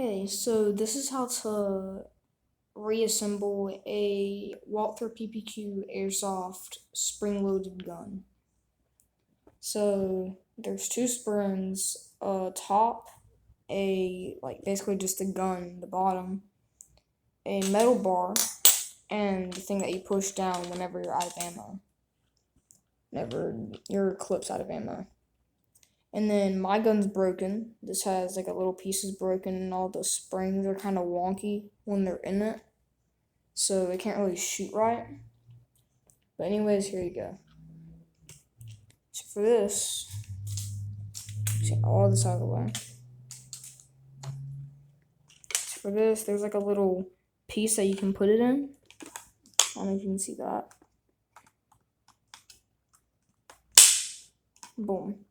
Okay, so this is how to reassemble a Walther PPQ Airsoft spring-loaded gun. So there's two springs, top, basically just a gun, the bottom, a metal bar, and the thing that you push down whenever you're out of ammo, whenever your clip's out of ammo. And then my gun's broken. This has like a little piece is broken and all the springs are kind of wonky when they're in it. So it can't really shoot right. But anyways, here you go. So for this, take all this out of the way. So for this, there's like a little piece that you can put it in. I don't know if you can see that. Boom.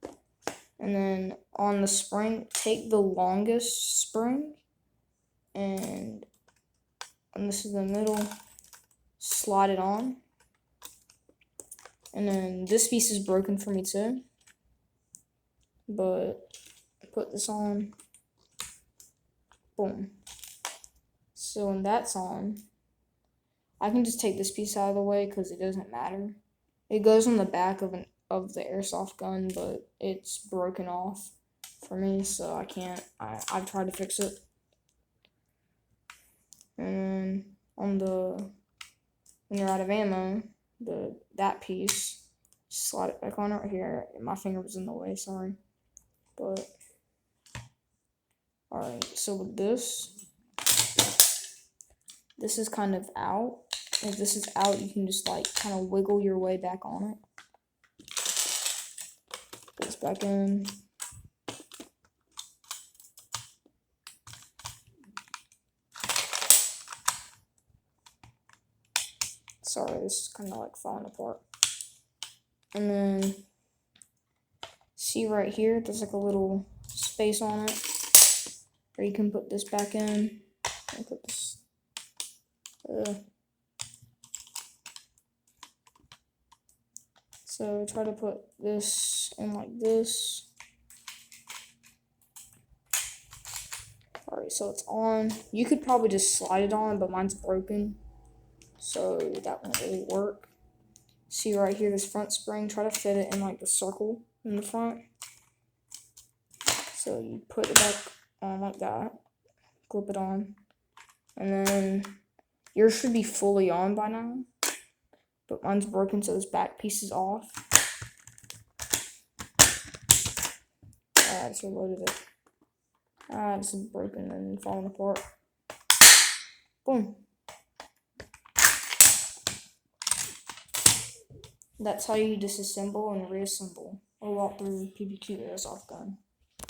And then on the spring, take the longest spring, and this is the middle, slide it on. And then this piece is broken for me too, but put this on, boom. So when that's on, I can just take this piece out of the way because it doesn't matter. It goes on the back of the airsoft gun, but it's broken off for me, so I can't. I've tried to fix it. And on when you're out of ammo, that piece, slide it back on right here. My finger was in the way, sorry. But alright, so with this is kind of out. If this is out, you can just like kind of wiggle your way back on it. Put this back in. Sorry, this is kind of like falling apart. And then, see right here, there's like a little space on it. Or you can put this back in. And put this. So try to put this in like this. Alright, so it's on. You could probably just slide it on, but mine's broken, so that won't really work. See right here, this front spring, try to fit it in like the circle in the front. So you put it back on like that, clip it on, and then yours should be fully on by now, but mine's broken, so this back piece is off. I just reloaded it. This is broken and falling apart. Boom. That's how you disassemble and reassemble a Walther PPQ airsoft gun.